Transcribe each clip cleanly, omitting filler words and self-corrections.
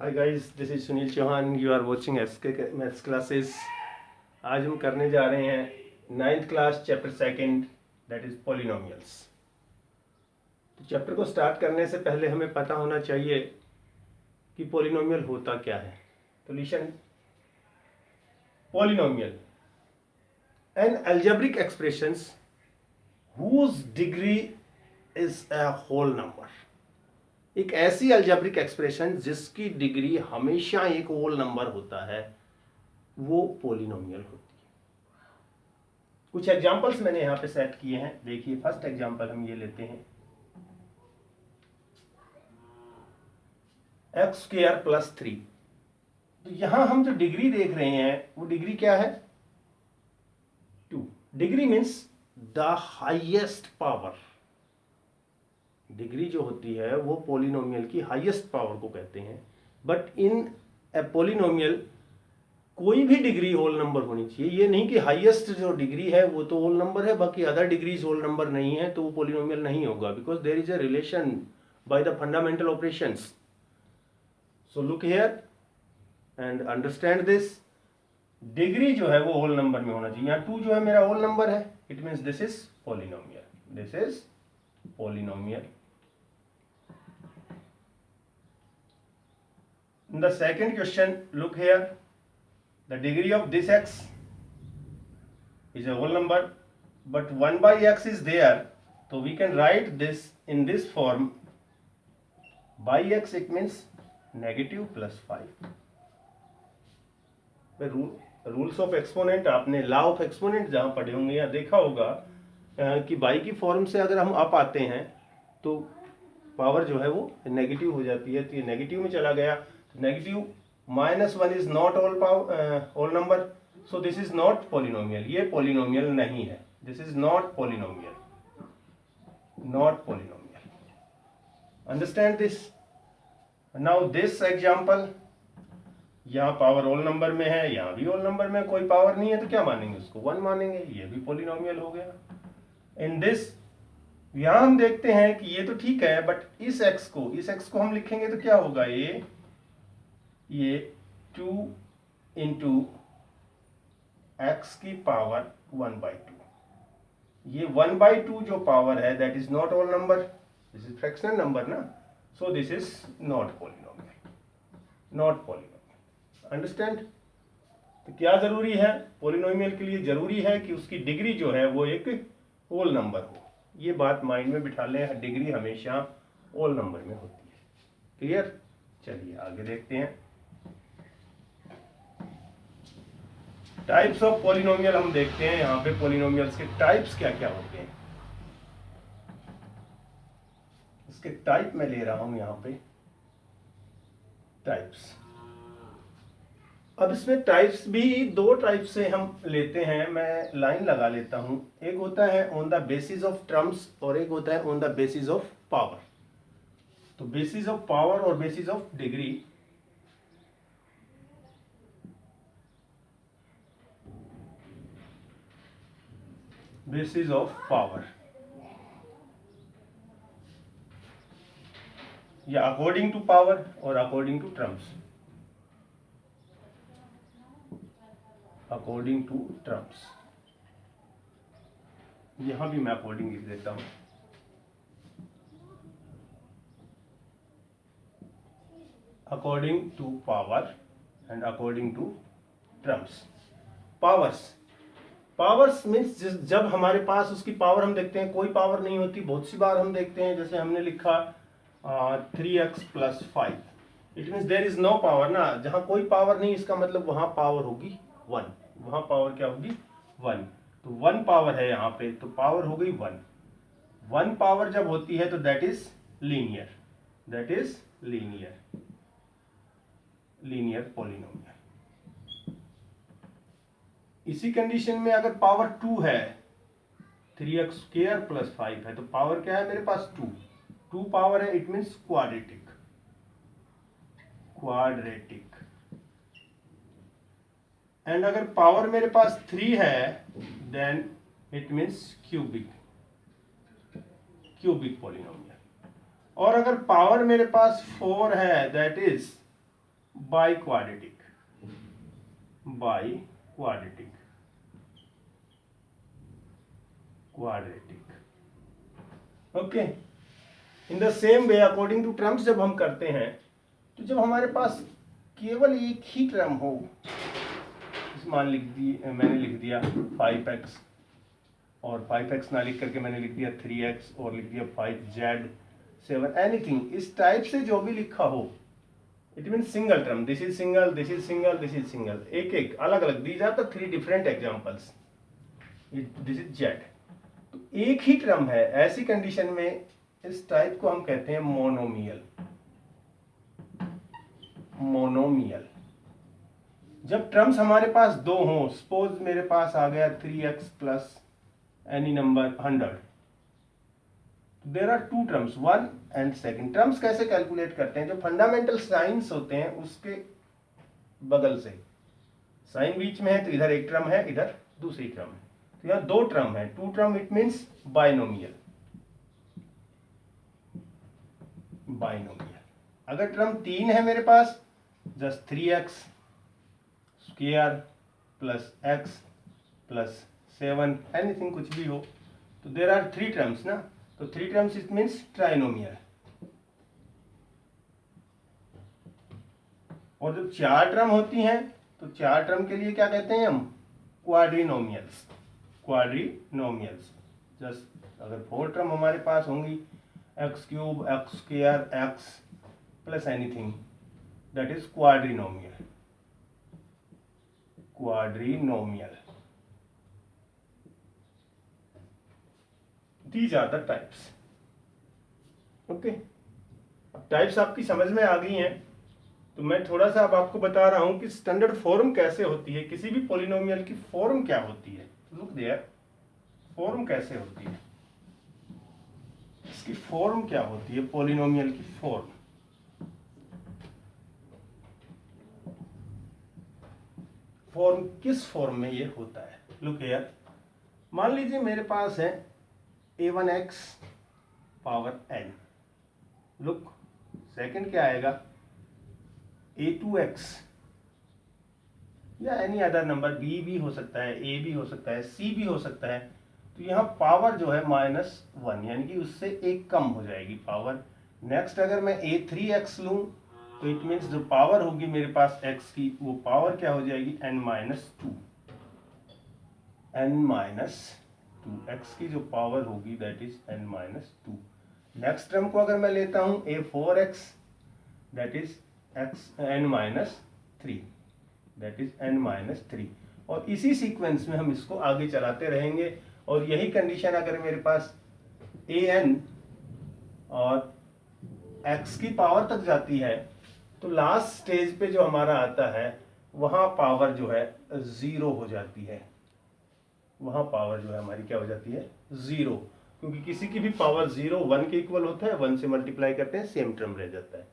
Hi guys, this is Sunil Chauhan. You are watching SK maths classes. आज हम करने जा रहे हैं 9th class chapter second, that is polynomials. तो चैप्टर को स्टार्ट करने से पहले हमें पता होना चाहिए कि पॉलिनोमियल होता क्या है. तो listen, polynomial an algebraic expressions whose degree is a whole number. एक ऐसी अलजेब्रिक एक्सप्रेशन जिसकी डिग्री हमेशा एक होल नंबर होता है, वो पॉलिनोमियल होती है. कुछ एग्जांपल्स मैंने यहां पे सेट किए हैं. देखिए, फर्स्ट एग्जांपल हम ये लेते हैं, एक्स स्क्वायर प्लस 3. तो यहां हम जो डिग्री देख रहे हैं वो डिग्री क्या है? 2. Degree means the highest power. Degree जो होती है वो पॉलिनोमियल की हाईएस्ट पावर को कहते हैं. बट इन ए पॉलिनोमियल कोई भी डिग्री होल नंबर होनी चाहिए. ये नहीं कि हाईएस्ट जो डिग्री है वो तो होल नंबर है, बाकी अदर डिग्रीज होल नंबर नहीं है, तो वो पॉलिनोमियल नहीं होगा. Because there is a relation by the fundamental operations. So look here and understand this. Degree जो है वो होल नंबर में होना चाहिए. यहाँ 2 जो है मेरा होल नंबर है. It means this is polynomial. This is polynomial. In the second question, look here. The degree of this x is a whole number, but 1 by x is there. So we can write this in this form. By x it means negative plus 5. Rules of exponent, आपने law of exponent जहां पढ़े होंगे या देखा होगा कि by की form से अगर हम अप आते हैं तो पावर जो है वो नेगेटिव हो जाती है. तो ये नेगेटिव में चला गया. Negative -1 is not whole number. So this is not polynomial. ये पॉलिनोमियल नहीं है. This is not polynomial. Not polynomial. Understand this. Now this example, यहाँ पावर होल नंबर में है, यहाँ भी होल नंबर में कोई पावर नहीं है, तो क्या मानेंगे? उसको 1 मानेंगे. ये भी पॉलिनोमियल हो गया. इन दिस, यहां हम देखते हैं कि ये तो ठीक है, बट इस x को हम लिखेंगे तो क्या होगा? ये 2 इंटू एक्स की पावर 1/2. ये 1/2 जो पावर है that is not whole number. This is fractional number ना. So this is not polynomial. Not polynomial. Understand? तो क्या जरूरी है पॉलिनोमियल के लिए? जरूरी है कि उसकी डिग्री जो है वो एक होल नंबर हो. ये बात माइंड में बिठा लें. डिग्री हमेशा होल नंबर में होती है. क्लियर? चलिए आगे देखते हैं. टाइप्स ऑफ पॉलिनोमियल हम देखते हैं. यहाँ पे पॉलिनोमियल्स के टाइप्स क्या क्या होते हैं. इसके टाइप में ले रहा हूं यहाँ पे टाइप्स. अब इसमें टाइप्स भी 2 टाइप से हम लेते हैं. मैं लाइन लगा लेता हूं. एक होता है on the basis of terms और एक होता है on the basis of power. तो बेसिस ऑफ पावर और basis of degree. Basis of power या अकॉर्डिंग टू पावर और according to terms. According to terms. यहां भी मैं अकॉर्डिंग लिख देता हूं. According to power and according to terms. Powers means जब हमारे पास उसकी पावर हम देखते हैं. कोई पावर नहीं होती. बहुत सी बार हम देखते हैं, जैसे हमने लिखा 3x plus 5. It means there is no power ना. जहां कोई पावर नहीं, इसका मतलब वहां पावर होगी 1. वहां पावर क्या होगी? 1. तो 1 पावर है यहाँ पे, तो पावर हो गई 1. 1 पावर जब होती है तो that is linear. That is linear. Linear polynomial. इसी कंडीशन में अगर पावर 2 है, 3x स्क्वायर प्लस 5 है, तो पावर क्या है मेरे पास? 2 पावर है. It means quadratic. Quadratic. And अगर पावर मेरे पास 3 है, then it means cubic. Cubic polynomial. और अगर पावर मेरे पास 4 है, that is bi quadratic, bi quadratic, quadratic. Okay, in the same way according to terms जब हम करते हैं तो जब हमारे पास केवल एक ही टर्म हो, मान मैंने लिख दिया 5x और 5x ना लिख करके मैंने लिख दिया 3x और लिख दिया 5z 7, एनीथिंग इस टाइप से जो भी लिखा हो, it mean single term, this is single, this is single, this is single, एक एक अलग अलग, these are the 3 different examples, this is z। तो एक ही टर्म है, ऐसी कंडीशन में इस टाइप को हम कहते हैं मोनोमियल। मोनोमियल जब टर्म्स हमारे पास दो हों, सपोज मेरे पास आ गया 3x plus any number 100, there are two terms, one and second. Terms कैसे कैलकुलेट करते हैं, जो फंडामेंटल साइंस होते हैं उसके बगल से साइन बीच में है तो इधर एक टर्म है, इधर दूसरी टर्म है, तो यहाँ दो टर्म है, two term, it means binomial. Binomial अगर टर्म 3 है मेरे पास, just 3x square plus x plus 7, anything कुछ भी हो, तो देर आर 3 टर्म्स ना, तो 3 टर्म्स इट मीन्स ट्राइनोमियल। और जब 4 टर्म होती हैं तो 4 टर्म के लिए क्या कहते हैं हम, क्वाड्रिनोमियल्स। क्वाड्रिनोमियल्स जस्ट अगर 4 टर्म हमारे पास होंगी, x cube, x square, x plus anything, that is quadrinomial. Quadrinomial, these are the types। Okay, types आपकी समझ में आ गई हैं, तो मैं थोड़ा सा अब आपको बता रहा हूं कि स्टैंडर्ड फॉर्म कैसे होती है, किसी भी पॉलिनोमियल की फॉर्म क्या होती है। लुक देयर, फॉर्म कैसे होती है, इसकी फॉर्म क्या होती है, पॉलिनोमियल की फॉर्म। फॉर्म किस फॉर्म में ये होता है। लुक हियर, मान लीजिए मेरे पास है a1x power n, look second क्या आएगा, a2x या एनी अदर नंबर, b भी हो सकता है, a भी हो सकता है, c भी हो सकता है, तो यहाँ पावर जो है -1, यानी कि उससे एक कम हो जाएगी पावर। नेक्स्ट अगर मैं a3x लूँ तो इट मीन्स जो पावर होगी मेरे पास x की, वो पावर क्या हो जाएगी, n-2, n-2, x की जो पावर होगी that is n-2। Next term को अगर मैं लेता हूँ a4x, that is n-3, that is n-3, और इसी सीक्वेंस में हम इसको आगे चलाते रहेंगे। और यही कंडीशन अगर मेरे पास an और x की पावर तक जाती है तो लास्ट स्टेज पे जो हमारा आता है वहां पावर जो है 0 हो जाती है, वहां पावर जो है हमारी क्या हो जाती है, 0, क्योंकि किसी की भी पावर 0 1 के इक्वल होता है, 1 से मल्टीप्लाई करते हैं सेम टर्म रह जाता है।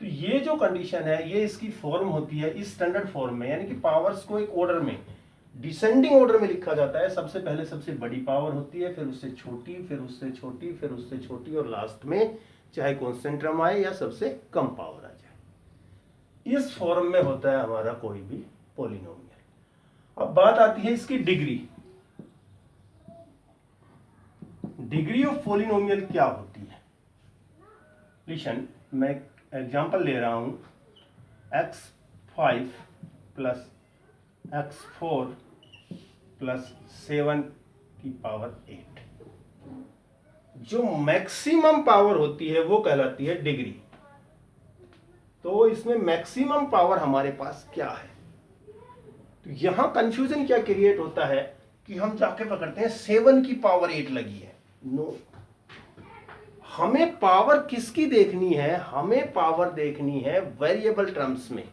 तो ये जो कंडीशन है ये इसकी फॉर्म होती है इस स्टैंडर्ड फॉर्म में, यानी कि पावर्स को एक ऑर्डर में, डिसेंडिंग ऑर्डर में लिखा जाता है। सबसे पहले सबसे बड़ी पावर होती है, फिर उससे छोटी, फिर उससे छोटी, फिर उससे छोटी, और लास्ट में चाहे कांस्टेंट टर्म आए या सबसे कम पावर आ जाए। इस फॉर्म में होता है हमारा कोई भी पॉलिनोमियल। अब बात आती है इसकी डिग्री। डिग्री ऑफ पॉलिनोमियल क्या होती है। लिसन, मैं एग्जांपल ले रहा हूं, x5 प्लस x4 प्लस 7 की पावर 8, जो मैक्सिमम पावर होती है वो कहलाती है डिग्री। तो इसमें मैक्सिमम पावर हमारे पास क्या है, तो यहां कंफ्यूजन क्या क्रिएट होता है कि हम जाके पकड़ते हैं 7 की पावर 8 लगी है। नो, हमें पावर किसकी देखनी है, हमें पावर देखनी है वेरिएबल टर्म्स में,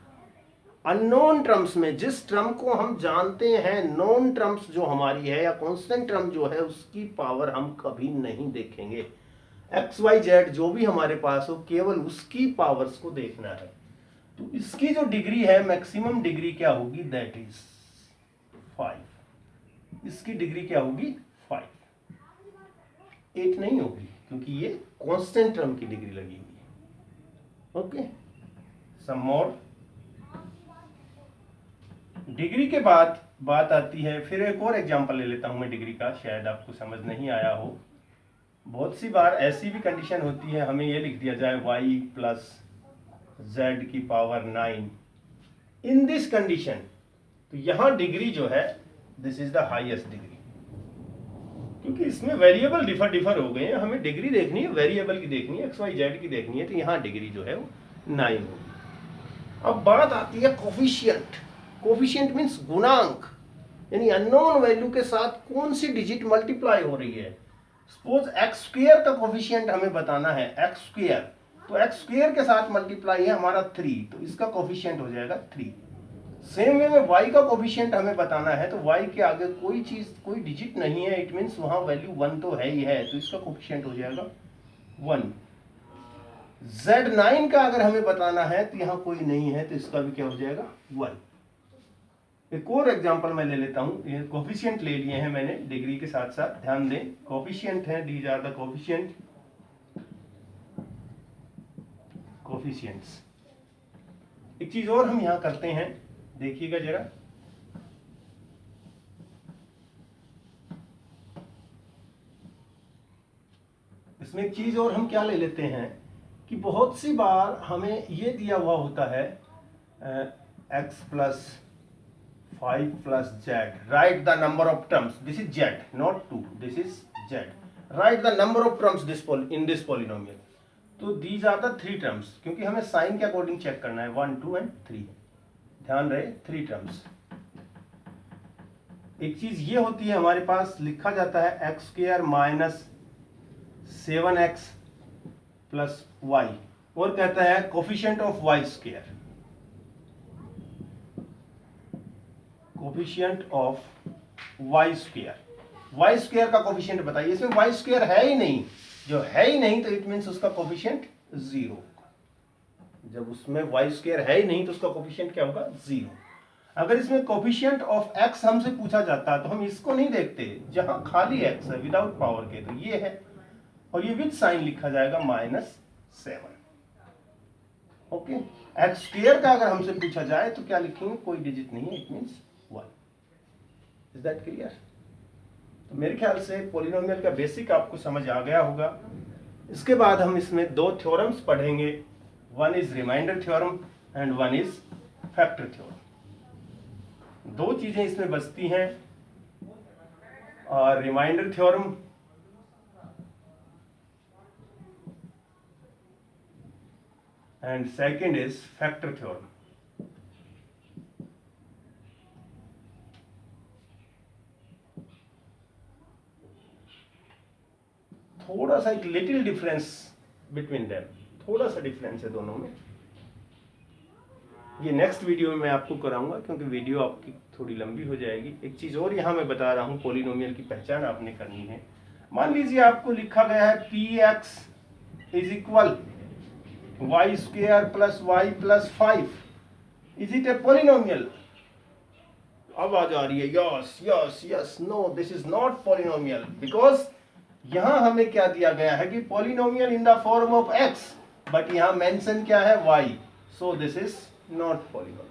अननोन टर्म्स में। जिस टर्म को हम जानते हैं, नोन टर्म्स जो हमारी है या कांस्टेंट टर्म जो है, उसकी पावर हम कभी नहीं देखेंगे। एक्स वाई जेड जो भी हमारे पास हो, केवल उसकी पावर्स को देखना है। तो इसकी जो डिग्री है, मैक्सिमम डिग्री क्या होगी, दैट इज 5। इसकी डिग्री क्या होगी, 5, 8 नहीं होगी, क्योंकि ये कांस्टेंट टर्म की डिग्री लगी हुई है। ओके, सम मोर, डिग्री के बाद बात आती है, फिर एक और एग्जांपल ले लेता हूं मैं डिग्री का, शायद आपको समझ नहीं आया हो। बहुत सी बार ऐसी भी कंडीशन होती है, हमें ये लिख दिया जाए y प्लस z की पावर 9 इन दिस कंडीशन, तो यहां डिग्री जो है this is the highest degree, क्योंकि इसमें वेरिएबल डिफर हो गए हैं, हमें डिग्री देखनी है, वेरिएबल की देखनी है, एक्स वाई जेड की देखनी है, तो यहाँ डिग्री जो है वो 9 होगी। अब बात आती है कोफिशिएंट। कोफिशिएंट मीन्स गुणांक, यानी अननोन वैल्यू के साथ कौन सी डिजिट मल्टीप्लाई हो रही है। सपोज एक्स स्क्वायर का कोफिशिएंट हमें बताना है, एक्स स्क्वायर, तो एक्स स्क्वायर के साथ मल्टीप्लाई है हमारा 3, तो इसका कोफिशिएंट हो जाएगा 3। सेम वे में y का कोफिशिएंट हमें बताना है, तो y के आगे कोई चीज, कोई डिजिट नहीं है, इट मींस वहां वैल्यू 1 तो है ही है, तो इसका कोफिशिएंट हो जाएगा 1। z9 का अगर हमें बताना है तो यहाँ कोई नहीं है, तो इसका भी क्या हो जाएगा 1। एक और एग्जांपल मैं ले लेता हूँ, ये कोफिशिएंट ले लिए हैं मैंने डिग्री के साथ साथ, ध्यान दें कोफिशिएंट है, दीज आर द कोफिशिएंट्स। एक चीज और हम यहाँ करते हैं, देखिएगा जरा, इसमें एक चीज और हम क्या ले लेते हैं कि बहुत सी बार हमें ये दिया हुआ होता है x plus 5 plus z, right the number of terms, this is z not 2, this is z, right the number of terms in this polynomial. तो दीज आर द 3 टर्म्स, क्योंकि हमें साइन के अकॉर्डिंग चेक करना है, 1 2 and 3, ध्यान रहे 3 terms. एक चीज ये होती है हमारे पास, लिखा जाता है x square minus 7x plus y, और कहता है coefficient of y square, coefficient of y square का कोफिशिएंट बताइए। इसमें y स्क्वायर है ही नहीं, जो है ही नहीं तो इट मींस उसका कोफिशिएंट 0। जब उसमें y स्क्वायर है ही नहीं तो उसका कोफिशिएंट क्या होगा 0। अगर इसमें कोफिशिएंट ऑफ x हमसे पूछा जाता है तो हम इसको नहीं देखते, जहां खाली x है विदाउट पावर के, तो ये है, और ये विद साइन लिखा जाएगा -7। ओके, एक्स स्क्वायर का अगर हमसे पूछा जाए तो क्या लिखेंगे, कोई डिजिट नहीं है, it means 1। Is that clear? तो मेरे ख्याल से पॉलिनोमियल का बेसिक आपको समझ आ गया होगा। इसके बाद हम इसमें 2 थ्योरम्स पढ़ेंगे, one is remainder theorem and one is factor theorem. 2 चीजें इसमें बचती हैं, और remainder theorem and second is factor theorem। थोड़ा सा एक लिटिल डिफरेंस बिटवीन देम, थोड़ा सा डिफरेंस है दोनों में, ये नेक्स्ट वीडियो में मैं आपको कराऊंगा, क्योंकि वीडियो आपकी थोड़ी लंबी हो जाएगी। एक चीज और यहाँ मैं बता रहा हूँ, पॉलिनोमियल की पहचान आपने करनी है। मान लीजिए आपको लिखा गया है px is equal y square plus y plus 5, is it a polynomial? आवाज आ रही है yes yes yes, no this is not polynomial, because यहां हमें क्या दिया गया है कि polynomial in the form of x, but यहां मेंशन क्या है y, so this is not polynomial.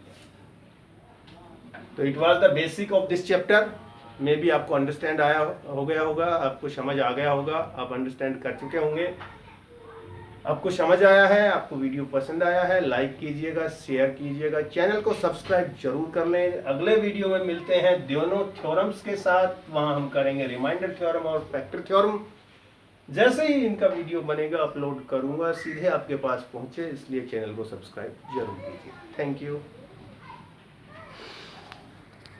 तो it was the basic of this chapter, maybe आपको अंडरस्टैंड आया हो गया होगा, आपको समझ आ गया होगा, आप अंडरस्टैंड कर चुके होंगे, आपको समझ आया है, आपको वीडियो पसंद आया है, लाइक कीजिएगा, शेयर कीजिएगा, चैनल को सब्सक्राइब जरूर कर लें। अगले वीडियो में मिलते हैं दोनों थ्योरम्स के साथ, वहां हम करेंगे रिमाइंडर थ्योरम और फैक्टर थ्योरम। जैसे ही इनका वीडियो बनेगा अपलोड करूंगा, सीधे आपके पास पहुंचे, इसलिए चैनल को सब्सक्राइब जरूर कीजिए। Thank you.